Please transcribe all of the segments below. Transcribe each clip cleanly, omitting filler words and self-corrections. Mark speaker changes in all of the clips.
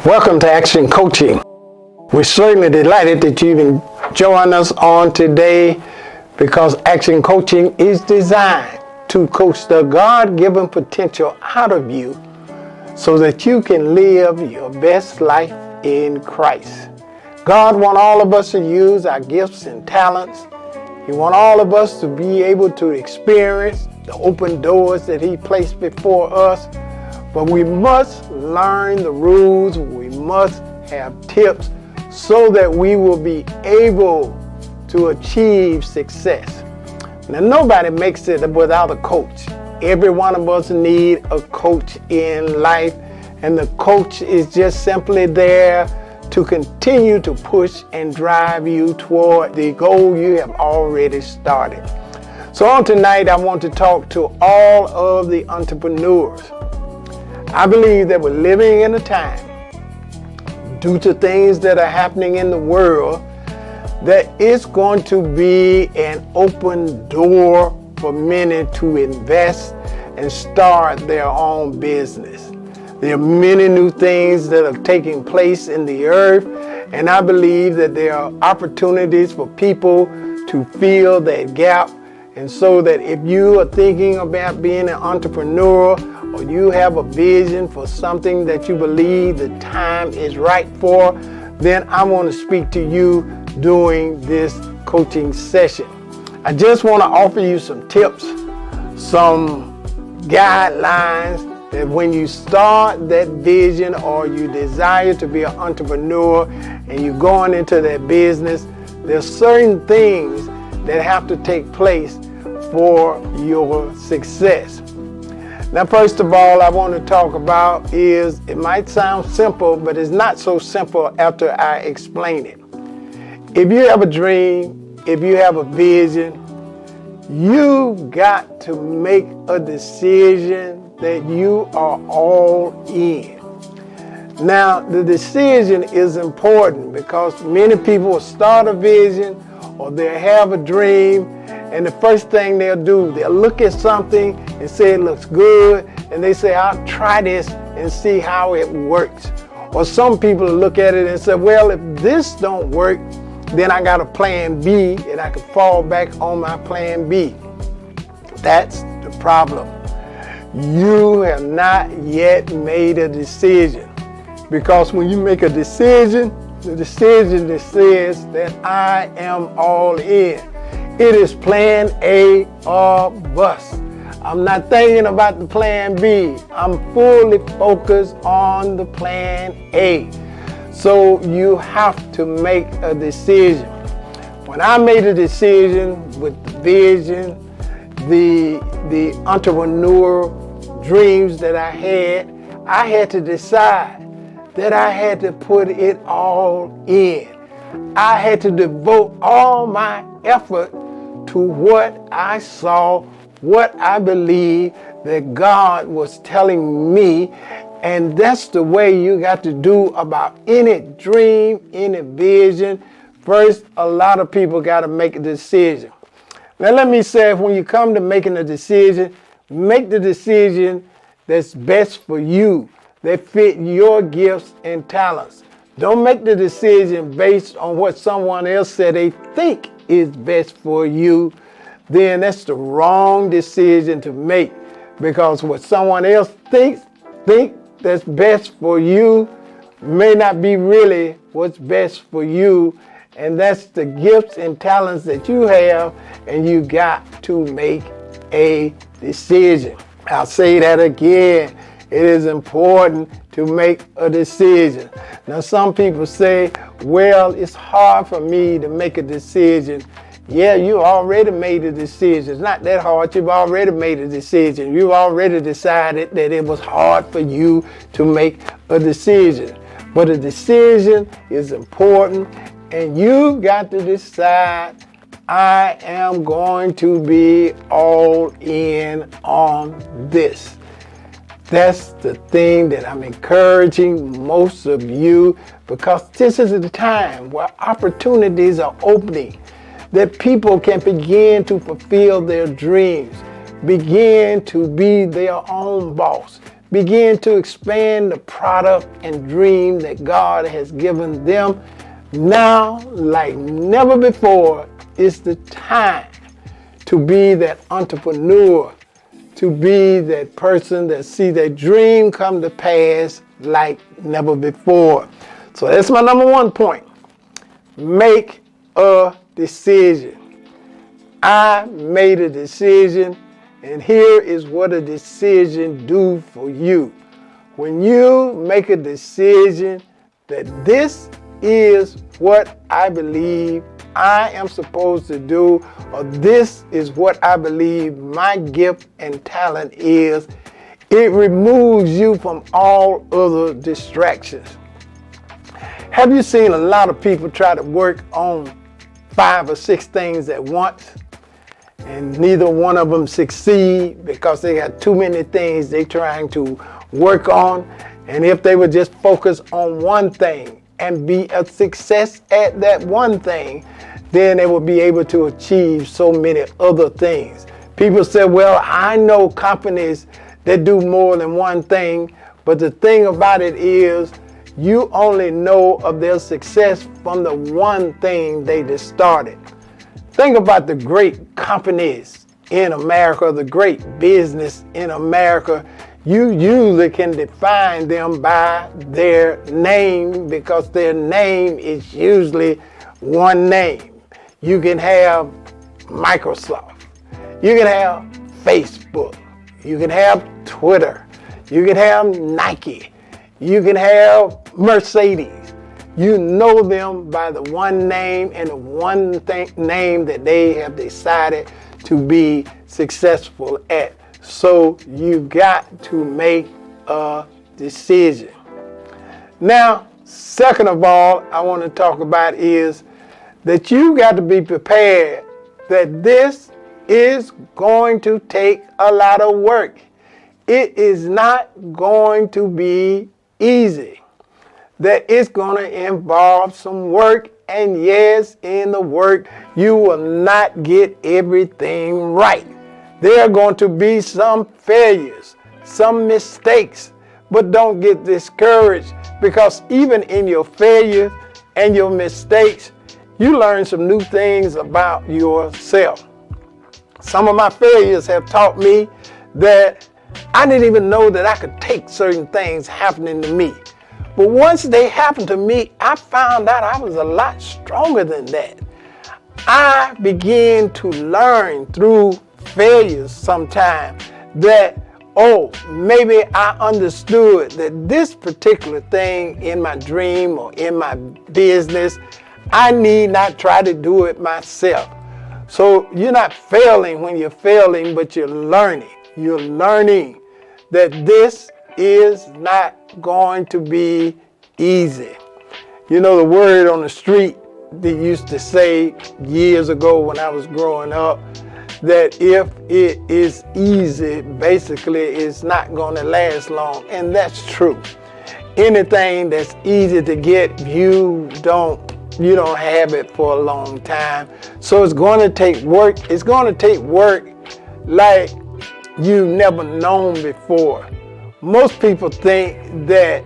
Speaker 1: Welcome to Action Coaching. We're certainly delighted that you can join us on today because Action Coaching is designed to coach the God-given potential out of you so that you can live your best life in Christ. God wants all of us to use our gifts and talents. He wants all of us to be able to experience the open doors that He placed before us. But we must learn the rules. We must have tips so that we will be able to achieve success. Now, nobody makes it without a coach. Every one of us need a coach in life, and the coach is just simply there to continue to push and drive you toward the goal you have already started. So on tonight, I want to talk to all of the entrepreneurs. I believe that we're living in a time, due to things that are happening in the world, that it's going to be an open door for many to invest and start their own business. There are many new things that are taking place in the earth, and I believe that there are opportunities for people to fill that gap. And so that if you are thinking about being an entrepreneur, or you have a vision for something that you believe the time is right for, then I want to speak to you during this coaching session. I just want to offer you some tips, some guidelines that when you start that vision or you desire to be an entrepreneur and you're going into that business, there's certain things that have to take place for your success. Now, first of all, I want to talk about is, it might sound simple, but it's not so simple after I explain it. If you have a dream, if you have a vision, you've got to make a decision that you are all in. Now, the decision is important because many people will start a vision or they'll have a dream, and the first thing they'll do, they'll look at something and say it looks good, and they say, I'll try this and see how it works. Or some people look at it and say, well, if this don't work, then I got a plan B, and I can fall back on my plan B. That's the problem. You have not yet made a decision, because when you make a decision, the decision that says that I am all in. It is plan A or bust. I'm not thinking about the plan B. I'm fully focused on the plan A. So you have to make a decision. When I made a decision with the vision, the entrepreneur dreams that I had to decide that I had to put it all in. I had to devote all my effort to what I saw, what I believe that God was telling me. And that's the way you got to do about any dream, any vision. First, a lot of people got to make a decision. Now let me say, when you come to making a decision, make the decision that's best for you, that fit your gifts and talents. Don't make the decision based on what someone else said they think is best for you. Then that's the wrong decision to make, because what someone else think that's best for you may not be really what's best for you. And that's the gifts and talents that you have, and you got to make a decision. I'll say that again. It is important to make a decision. Now, some people say, well, it's hard for me to make a decision. Yeah, you already made a decision. It's not that hard. You've already made a decision. You've already decided that it was hard for you to make a decision. But a decision is important, and you got to decide, I am going to be all in on this. That's the thing that I'm encouraging most of you, because this is the time where opportunities are opening, that people can begin to fulfill their dreams, begin to be their own boss, begin to expand the product and dream that God has given them. Now, like never before, is the time to be that entrepreneur, to be that person that see that dream come to pass like never before. So that's my number one point. Make a decision. I made a decision, and here is what a decision do for you. When you make a decision that this is what I believe I am supposed to do, or this is what I believe my gift and talent is, it removes you from all other distractions. Have you seen a lot of people try to work on 5 or 6 things at once, and neither one of them succeed because they got too many things they're trying to work on? And if they would just focus on one thing and be a success at that one thing, then they will be able to achieve so many other things. People say, well, I know companies that do more than one thing, but the thing about it is you only know of their success from the one thing they just started. Think about the great companies in America, the great business in America. You usually can define them by their name because their name is usually one name. You can have Microsoft, you can have Facebook, you can have Twitter, you can have Nike, you can have Mercedes. You know them by the one name and the one name that they have decided to be successful at. So you got to make a decision. Now, second of all, I want to talk about is that you got to be prepared that this is going to take a lot of work. It is not going to be easy. That it's going to involve some work, and yes, in the work, you will not get everything right. There are going to be some failures, some mistakes, but don't get discouraged because even in your failures and your mistakes, you learn some new things about yourself. Some of my failures have taught me that I didn't even know that I could take certain things happening to me. But once they happened to me, I found out I was a lot stronger than that. I began to learn through failures sometimes that, maybe I understood that this particular thing in my dream or in my business, I need not try to do it myself. So you're not failing when you're failing, but you're learning. You're learning that this is not going to be easy. You know, the word on the street, they used to say years ago when I was growing up, that if it is easy, basically it's not going to last long. And that's true. Anything that's easy to get, you don't have it for a long time. So it's going to take work. It's going to take work like you've never known before. Most people think that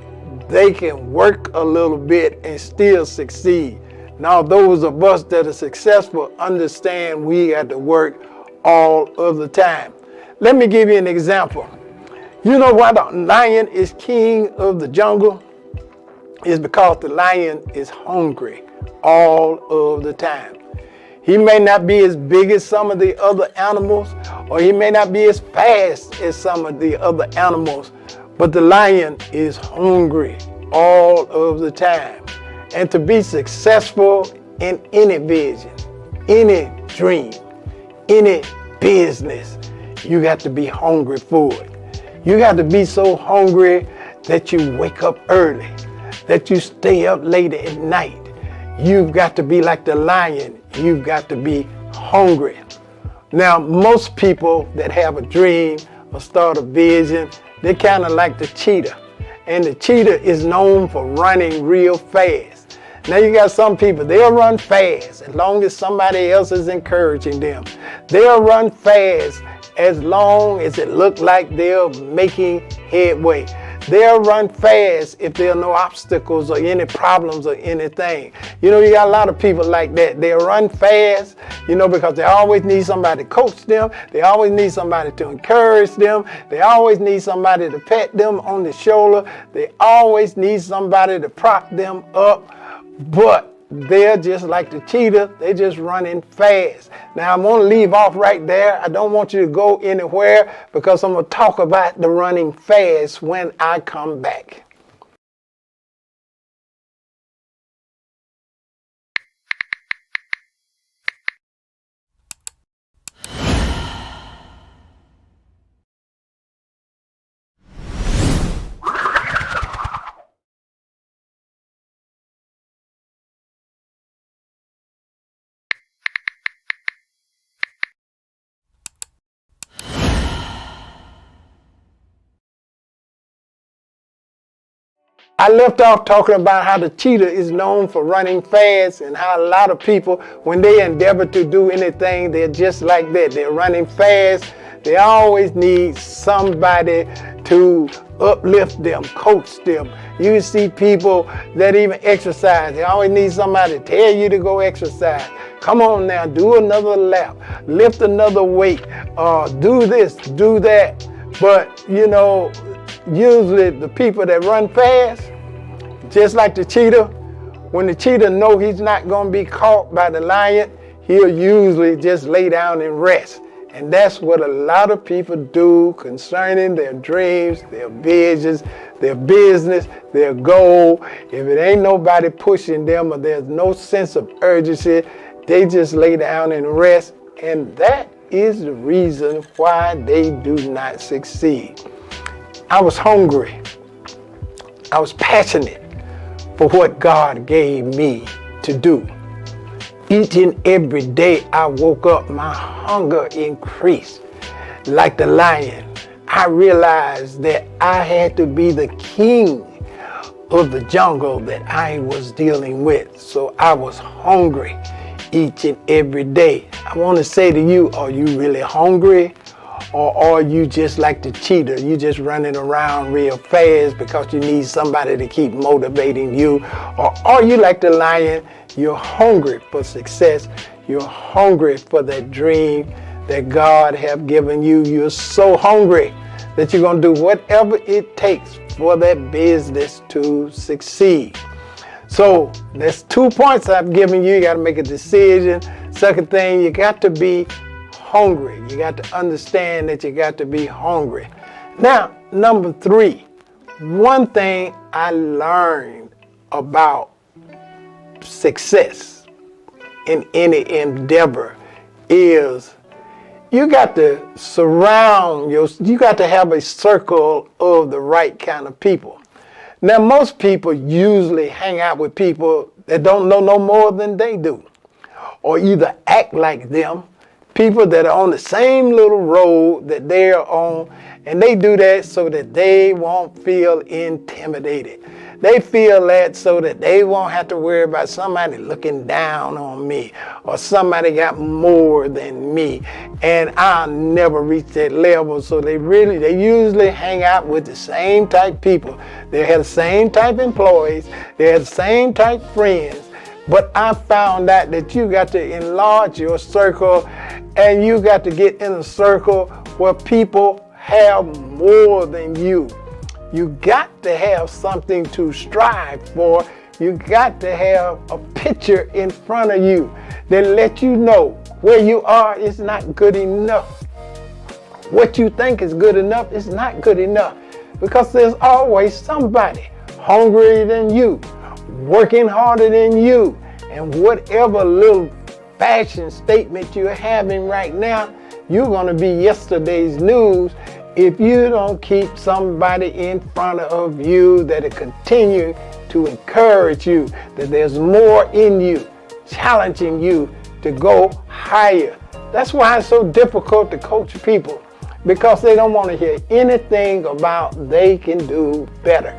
Speaker 1: they can work a little bit and still succeed. Now, those of us that are successful understand we got to work all of the time. Let me give you an example. You know why the lion is king of the jungle? It's because the lion is hungry all of the time. He may not be as big as some of the other animals, or he may not be as fast as some of the other animals, but the lion is hungry all of the time. And to be successful in any vision, any dream, any business, you got to be hungry for it. You got to be so hungry that you wake up early, that you stay up late at night. You've got to be like the lion. You've got to be hungry. Now, most people that have a dream or start a vision, they're kind of like the cheetah. And the cheetah is known for running real fast. Now you got some people, they'll run fast as long as somebody else is encouraging them. They'll run fast as long as it looks like they're making headway. They'll run fast if there are no obstacles or any problems or anything. You know, you got a lot of people like that. They'll run fast, you know, because they always need somebody to coach them. They always need somebody to encourage them. They always need somebody to pat them on the shoulder. They always need somebody to prop them up. But they're just like the cheetah. They're just running fast. Now, I'm going to leave off right there. I don't want you to go anywhere because I'm going to talk about the running fast when I come back. I left off talking about how the cheetah is known for running fast and how a lot of people, when they endeavor to do anything, they're just like that. They're running fast. They always need somebody to uplift them, coach them. You see people that even exercise. They always need somebody to tell you to go exercise. Come on now, do another lap, lift another weight, do this, do that. But, you know, usually the people that run fast, just like the cheetah, when the cheetah know he's not going to be caught by the lion, he'll usually just lay down and rest. And that's what a lot of people do concerning their dreams, their visions, their business, their goal. If it ain't nobody pushing them or there's no sense of urgency, they just lay down and rest. And that is the reason why they do not succeed. I was hungry. I was passionate for what God gave me to do. Each and every day I woke up, my hunger increased. Like the lion, I realized that I had to be the king of the jungle that I was dealing with. So I was hungry each and every day. I want to say to you, are you really hungry? Or are you just like the cheetah? You just running around real fast because you need somebody to keep motivating you? Or are you like the lion? You're hungry for success. You're hungry for that dream that God have given you. You're so hungry that you're going to do whatever it takes for that business to succeed. So there's 2 points I've given you. You got to make a decision. Second thing, you got to be hungry. You got to understand that you got to be hungry. Now, number 3, one thing I learned about success in any endeavor is you got to you got to have a circle of the right kind of people. Now, most people usually hang out with people that don't know no more than they do, or either act like them, people that are on the same little road that they're on, and they do that so that they won't feel intimidated. They feel that so that they won't have to worry about somebody looking down on me or somebody got more than me and I'll never reach that level. So they usually hang out with the same type people. They have the same type employees. They have the same type friends. But I found out that you got to enlarge your circle and you got to get in a circle where people have more than you. You got to have something to strive for. You got to have a picture in front of you that let you know where you are is not good enough. What you think is good enough is not good enough, because there's always somebody hungrier than you, working harder than you, and whatever little fashion statement you're having right now, you're going to be yesterday's news if you don't keep somebody in front of you that'll continue to encourage you, that there's more in you, challenging you to go higher. That's why it's so difficult to coach people, because they don't want to hear anything about they can do better.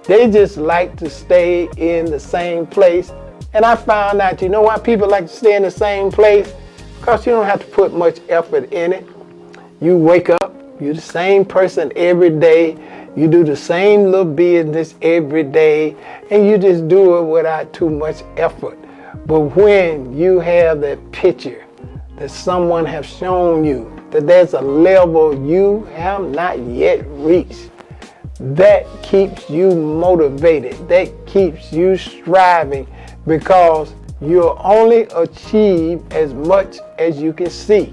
Speaker 1: They just like to stay in the same place. And I found out, you know why people like to stay in the same place? Because you don't have to put much effort in it. You wake up, you're the same person every day. You do the same little business every day, and you just do it without too much effort. But when you have that picture that someone has shown you, that there's a level you have not yet reached, that keeps you motivated, that keeps you striving, because you'll only achieve as much as you can see.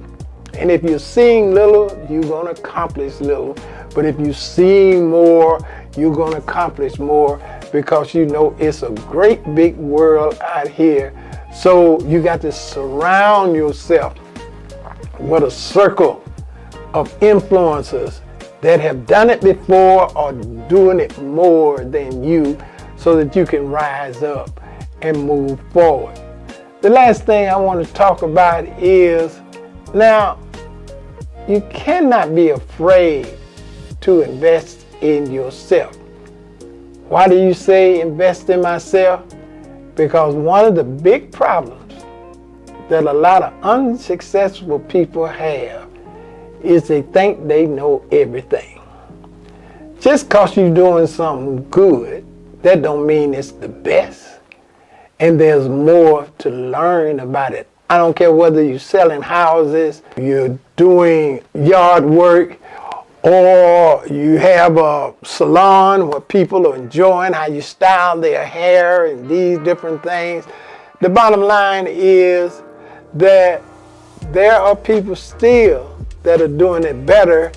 Speaker 1: And if you're seeing little, you're going to accomplish little. But if you're seeing more, you're going to accomplish more, because you know it's a great big world out here. So you got to surround yourself with a circle of influencers that have done it before or doing it more than you, so that you can rise up and move forward. The last thing I want to talk about is, now, you cannot be afraid to invest in yourself. Why do you say invest in myself? Because one of the big problems that a lot of unsuccessful people have is they think they know everything. Just because you're doing something good, that don't mean it's the best. And there's more to learn about it. I don't care whether you're selling houses, you're doing yard work, or you have a salon where people are enjoying how you style their hair and these different things. The bottom line is that there are people still that are doing it better,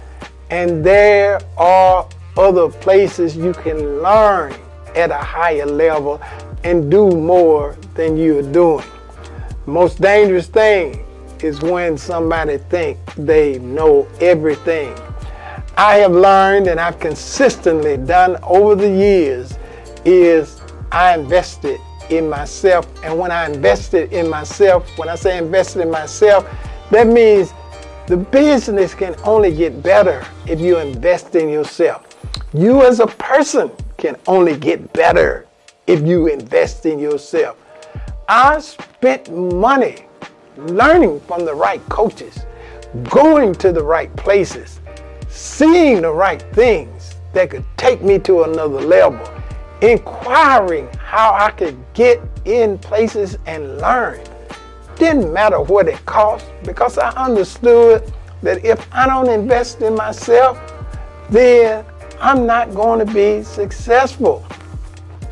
Speaker 1: and there are other places you can learn at a higher level and do more than you're doing. The most dangerous thing is when somebody thinks they know everything. I have learned, and I've consistently done over the years, is I invested in myself. And when I invested in myself, when I say invested in myself, that means the business can only get better if you invest in yourself. You as a person can only get better if you invest in yourself. I spent money learning from the right coaches, going to the right places, seeing the right things that could take me to another level, inquiring how I could get in places and learn. Didn't matter what it cost, because I understood that if I don't invest in myself, then I'm not going to be successful.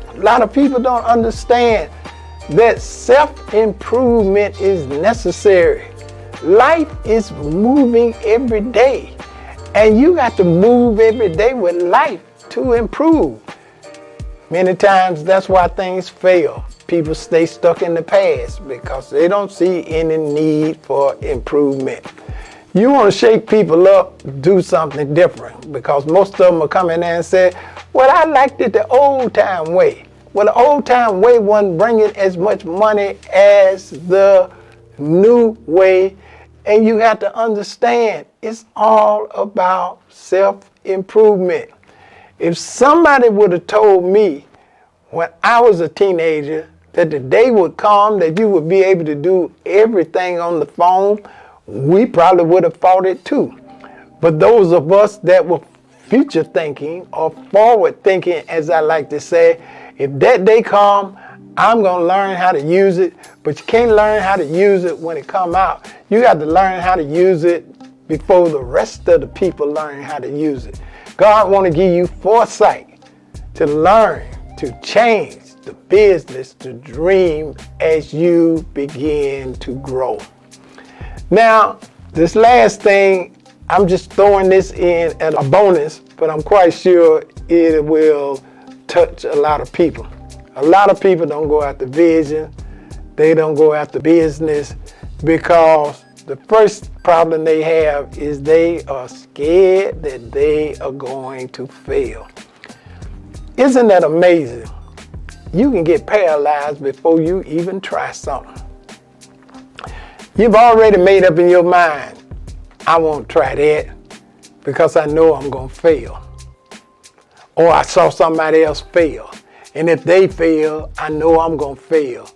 Speaker 1: A lot of people don't understand that self-improvement is necessary. Life is moving every day, and you got to move every day with life to improve. Many times that's why things fail. People stay stuck in the past because they don't see any need for improvement. You want to shake people up, do something different, because most of them are coming in and say, well, I liked it the old time way. Well, the old time way wasn't bringing as much money as the new way. And you have to understand, it's all about self-improvement. If somebody would have told me when I was a teenager that the day would come that you would be able to do everything on the phone, we probably would have fought it too. But those of us that were future thinking or forward thinking, as I like to say, if that day come, I'm going to learn how to use it. But you can't learn how to use it when it come out. You got to learn how to use it before the rest of the people learn how to use it. God want to give you foresight to learn, to change the business, to dream as you begin to grow. Now, this last thing, I'm just throwing this in as a bonus, but I'm quite sure it will touch a lot of people. A lot of people don't go after vision. They don't go after business because the first problem they have is they are scared that they are going to fail. Isn't that amazing? You can get paralyzed before you even try something. You've already made up in your mind, I won't try that because I know I'm going to fail. Or I saw somebody else fail. And if they fail, I know I'm going to fail.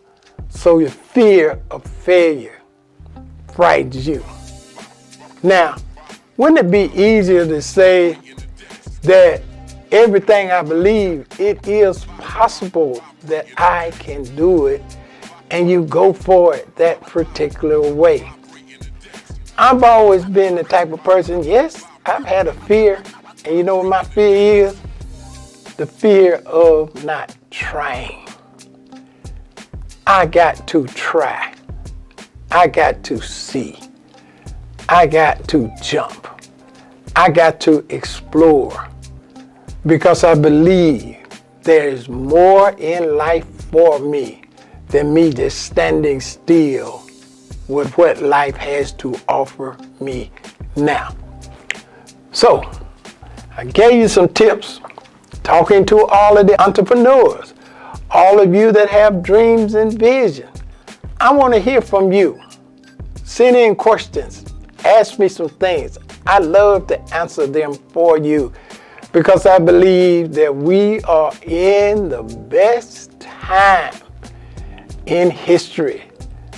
Speaker 1: So your fear of failure frightens you. Now, Wouldn't it be easier to say that everything I believe, it is possible that I can do it, and you go for it that particular way? I've always been the type of person, yes, I've had a fear, and you know what my fear is? The fear of not trying. I got to try. I got to see. I got to jump. I got to explore, because I believe there is more in life for me than me just standing still with what life has to offer me now. So, I gave you some tips, talking to all of the entrepreneurs, all of you that have dreams and vision. I want to hear from you. Send in questions. Ask me some things. I love to answer them for you, because I believe that we are in the best time in history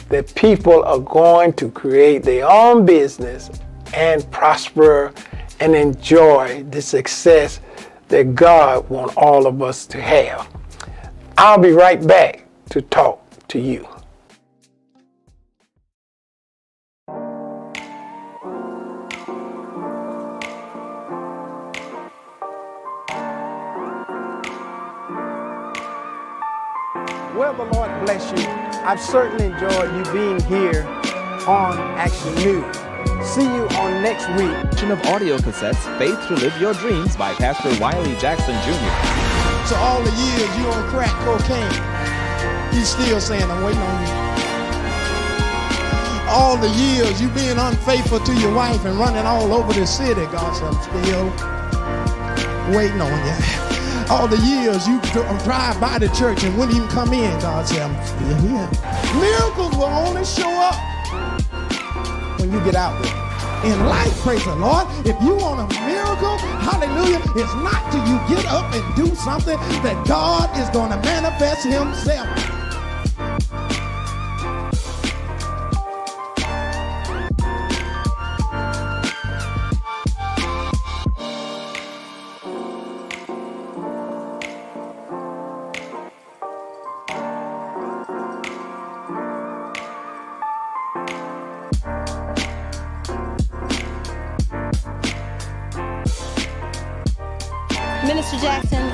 Speaker 1: that people are going to create their own business and prosper and enjoy the success that God wants all of us to have. I'll be right back to talk to you. Well, the Lord bless you. I've certainly enjoyed you being here on Action News. See you on next week.
Speaker 2: Of audio cassettes, Faith to Live Your Dreams by Pastor Wiley Jackson Jr.
Speaker 3: So all the years you on crack cocaine, he's still saying, I'm waiting on you. All the years you being unfaithful to your wife and running all over the city, God said, I'm still waiting on you. All the years you drive by the church and wouldn't even come in, God said, I'm still here. Miracles will only show up when you get out there. In life, praise the Lord, if you want a miracle, hallelujah, it's not till you get up and do something that God is going to manifest himself.
Speaker 4: Minister Jackson,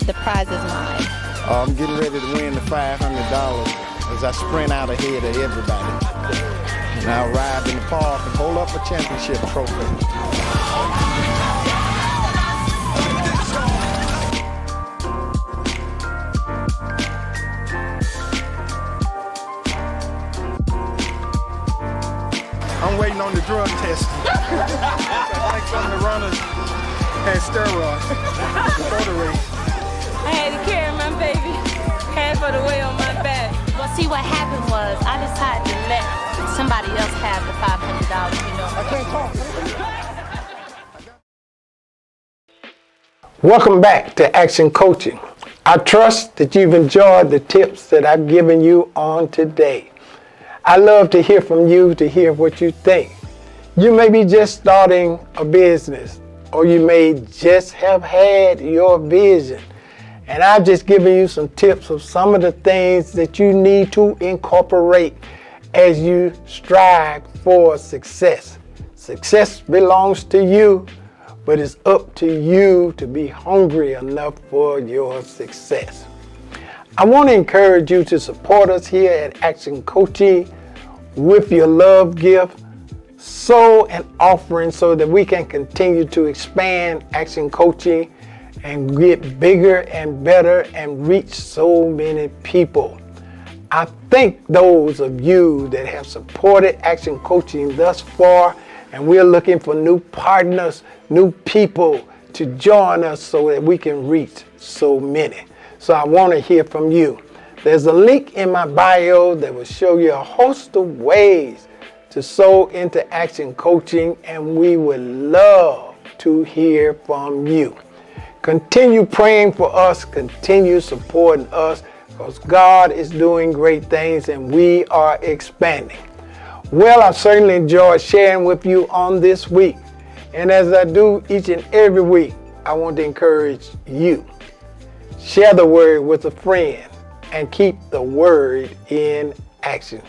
Speaker 4: the prize is mine.
Speaker 5: I'm getting ready to win the $500 as I sprint out ahead of everybody. And I'll ride in the park and hold up a championship trophy. I'm waiting on the drug test. I think some of the runners had steroids before the race.
Speaker 4: I had to carry my baby half of the way on my back. Well, see, what happened was I decided to let somebody else have the $500, you know.
Speaker 5: I can't talk.
Speaker 1: Welcome back to Action Coaching. I trust that you've enjoyed the tips that I've given you on today. I love to hear from you, to hear what you think. You may be just starting a business, or you may just have had your vision. And I've just given you some tips of some of the things that you need to incorporate as you strive for success. Success belongs to you, but it's up to you to be hungry enough for your success. I want to encourage you to support us here at Action Coaching with your love gift, sow an offering so that we can continue to expand Action Coaching and get bigger and better and reach so many people. I thank those of you that have supported Action Coaching thus far, and we're looking for new partners, new people to join us so that we can reach so many. So I want to hear from you. There's a link in my bio that will show you a host of ways to sow into Action Coaching, and we would love to hear from you. Continue praying for us, continue supporting us, because God is doing great things and we are expanding. Well, I've certainly enjoyed sharing with you on this week. And as I do each and every week, I want to encourage you. Share the word with a friend and keep the word in action.